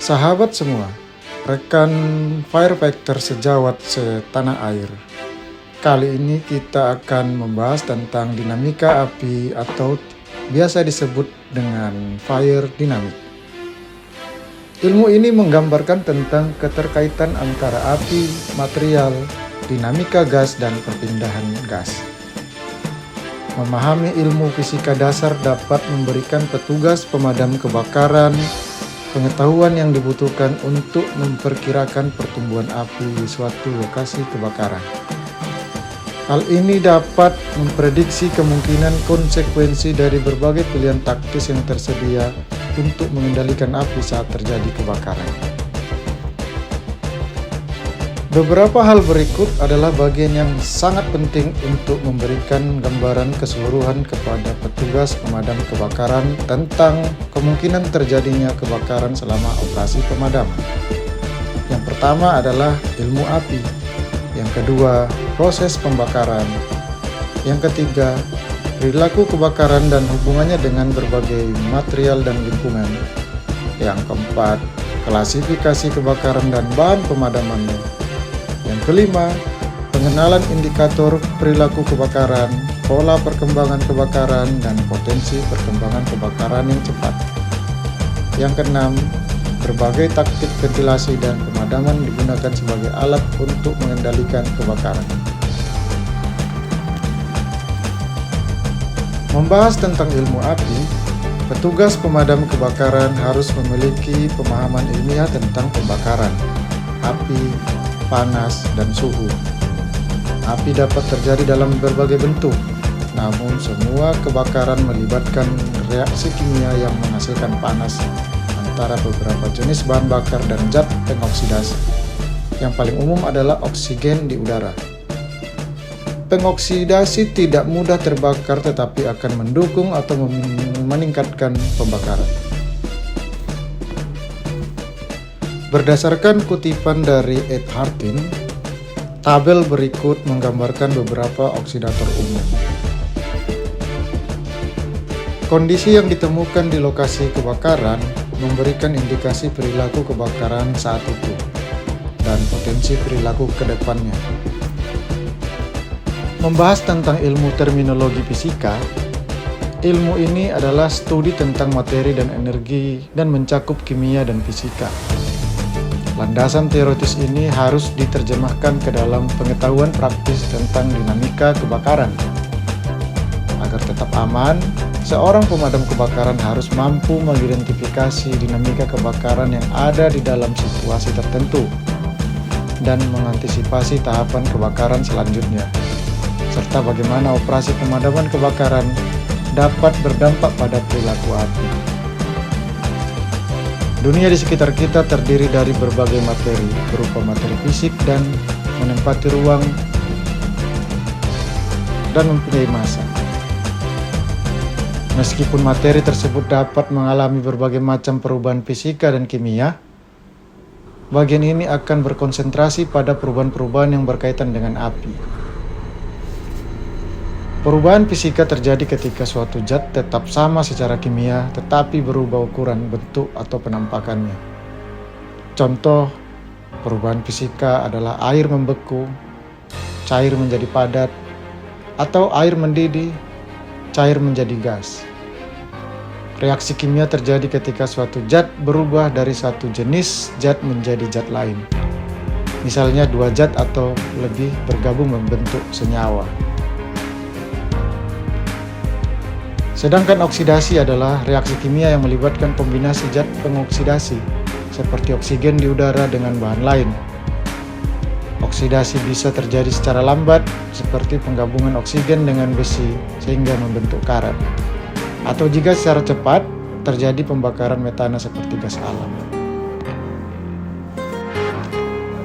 Sahabat semua, rekan Firefactor sejawat setanah air. Kali ini kita akan membahas tentang dinamika api atau biasa disebut dengan fire dynamic. Ilmu ini menggambarkan tentang keterkaitan antara api, material, dinamika gas, dan perpindahan gas. Memahami ilmu fisika dasar dapat memberikan petugas pemadam kebakaran pengetahuan yang dibutuhkan untuk memperkirakan pertumbuhan api di suatu lokasi kebakaran. Hal ini dapat memprediksi kemungkinan konsekuensi dari berbagai pilihan taktis yang tersedia untuk mengendalikan api saat terjadi kebakaran. Beberapa hal berikut adalah bagian yang sangat penting untuk memberikan gambaran keseluruhan kepada petugas pemadam kebakaran tentang kemungkinan terjadinya kebakaran selama operasi pemadaman. Yang pertama adalah ilmu api, yang kedua proses pembakaran, yang ketiga perilaku kebakaran dan hubungannya dengan berbagai material dan lingkungan, yang keempat klasifikasi kebakaran dan bahan pemadamannya, yang kelima, pengenalan indikator perilaku kebakaran, pola perkembangan kebakaran, dan potensi perkembangan kebakaran yang cepat. Yang keenam, berbagai taktik ventilasi dan pemadaman digunakan sebagai alat untuk mengendalikan kebakaran. Membahas tentang ilmu api, petugas pemadam kebakaran harus memiliki pemahaman ilmiah tentang pembakaran, api, panas, dan suhu. Api dapat terjadi dalam berbagai bentuk, namun semua kebakaran melibatkan reaksi kimia yang menghasilkan panas antara beberapa jenis bahan bakar dan zat pengoksidasi. Yang paling umum adalah oksigen di udara. Pengoksidasi tidak mudah terbakar tetapi akan mendukung atau meningkatkan pembakaran. Berdasarkan kutipan dari Ed Hartin, tabel berikut menggambarkan beberapa oksidator umum. Kondisi yang ditemukan di lokasi kebakaran memberikan indikasi perilaku kebakaran saat itu dan potensi perilaku ke depannya. Membahas tentang ilmu terminologi fisika, ilmu ini adalah studi tentang materi dan energi dan mencakup kimia dan fisika. Landasan teoritis ini harus diterjemahkan ke dalam pengetahuan praktis tentang dinamika kebakaran. Agar tetap aman, seorang pemadam kebakaran harus mampu mengidentifikasi dinamika kebakaran yang ada di dalam situasi tertentu dan mengantisipasi tahapan kebakaran selanjutnya, serta bagaimana operasi pemadaman kebakaran dapat berdampak pada perilaku api. Dunia di sekitar kita terdiri dari berbagai materi, berupa materi fisik dan menempati ruang dan mempunyai massa. Meskipun materi tersebut dapat mengalami berbagai macam perubahan fisika dan kimia, bagian ini akan berkonsentrasi pada perubahan-perubahan yang berkaitan dengan api. Perubahan fisika terjadi ketika suatu zat tetap sama secara kimia tetapi berubah ukuran, bentuk, atau penampakannya. Contoh perubahan fisika adalah air membeku, cair menjadi padat, atau air mendidih, cair menjadi gas. Reaksi kimia terjadi ketika suatu zat berubah dari satu jenis zat menjadi zat lain. Misalnya dua zat atau lebih bergabung membentuk senyawa. Sedangkan oksidasi adalah reaksi kimia yang melibatkan kombinasi zat pengoksidasi, seperti oksigen di udara dengan bahan lain. Oksidasi bisa terjadi secara lambat, seperti penggabungan oksigen dengan besi sehingga membentuk karat. Atau jika secara cepat, terjadi pembakaran metana seperti gas alam.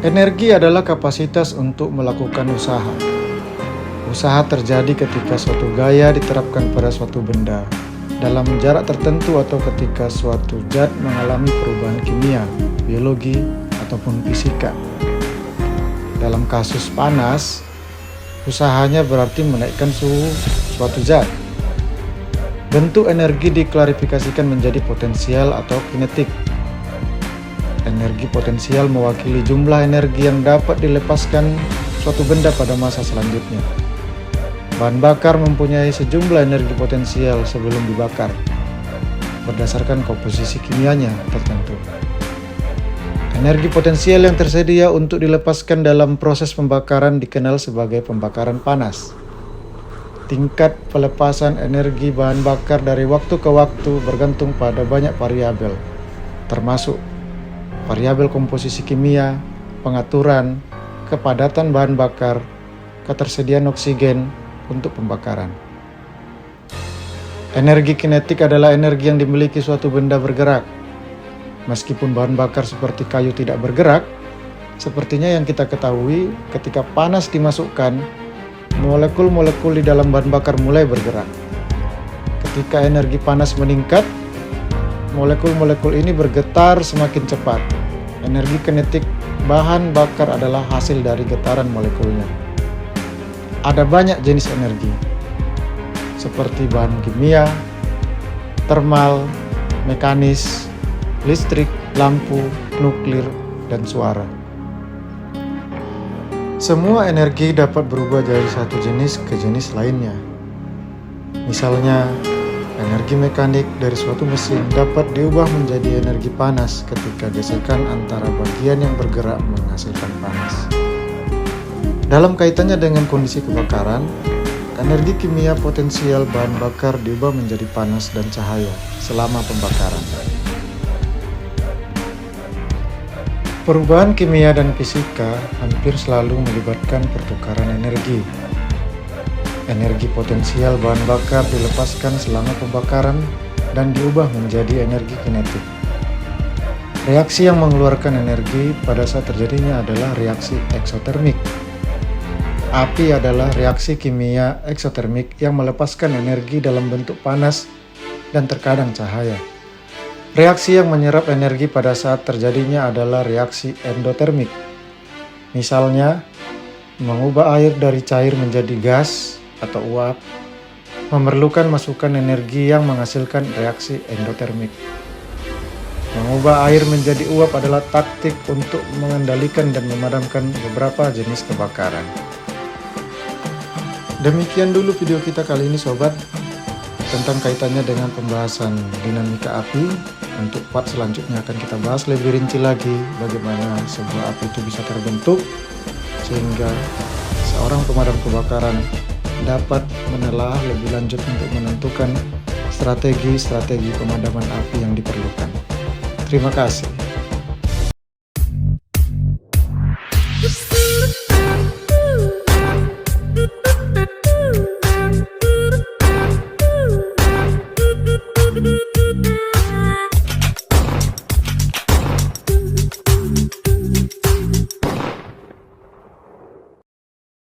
Energi adalah kapasitas untuk melakukan usaha. Usaha terjadi ketika suatu gaya diterapkan pada suatu benda dalam jarak tertentu atau ketika suatu zat mengalami perubahan kimia, biologi, ataupun fisika. Dalam kasus panas, usahanya berarti menaikkan suhu suatu zat. Bentuk energi diklarifikasikan menjadi potensial atau kinetik. Energi potensial mewakili jumlah energi yang dapat dilepaskan suatu benda pada masa selanjutnya. Bahan bakar mempunyai sejumlah energi potensial sebelum dibakar, berdasarkan komposisi kimianya tertentu. Energi potensial yang tersedia untuk dilepaskan dalam proses pembakaran dikenal sebagai pembakaran panas. Tingkat pelepasan energi bahan bakar dari waktu ke waktu bergantung pada banyak variabel, termasuk variabel komposisi kimia, pengaturan, kepadatan bahan bakar, ketersediaan oksigen untuk pembakaran. Energi kinetik adalah energi yang dimiliki suatu benda bergerak. Meskipun bahan bakar seperti kayu tidak bergerak, sepertinya yang kita ketahui ketika panas dimasukkan, molekul-molekul di dalam bahan bakar mulai bergerak. Ketika energi panas meningkat, molekul-molekul ini bergetar semakin cepat. Energi kinetik bahan bakar adalah hasil dari getaran molekulnya. Ada banyak jenis energi, seperti bahan kimia, termal, mekanis, listrik, lampu, nuklir, dan suara. Semua energi dapat berubah dari satu jenis ke jenis lainnya. Misalnya, energi mekanik dari suatu mesin dapat diubah menjadi energi panas ketika gesekan antara bagian yang bergerak menghasilkan panas. Dalam kaitannya dengan kondisi kebakaran, energi kimia potensial bahan bakar diubah menjadi panas dan cahaya selama pembakaran. Perubahan kimia dan fisika hampir selalu melibatkan pertukaran energi. Energi potensial bahan bakar dilepaskan selama pembakaran dan diubah menjadi energi kinetik. Reaksi yang mengeluarkan energi pada saat terjadinya adalah reaksi eksotermik. Api adalah reaksi kimia eksotermik yang melepaskan energi dalam bentuk panas dan terkadang cahaya. Reaksi yang menyerap energi pada saat terjadinya adalah reaksi endotermik. Misalnya, mengubah air dari cair menjadi gas atau uap, memerlukan masukan energi yang menghasilkan reaksi endotermik. Mengubah air menjadi uap adalah taktik untuk mengendalikan dan memadamkan beberapa jenis kebakaran. Demikian dulu video kita kali ini sobat, tentang kaitannya dengan pembahasan dinamika api. Untuk part selanjutnya akan kita bahas lebih rinci lagi bagaimana sebuah api itu bisa terbentuk, sehingga seorang pemadam kebakaran dapat menelaah lebih lanjut untuk menentukan strategi pemadaman api yang diperlukan. Terima kasih.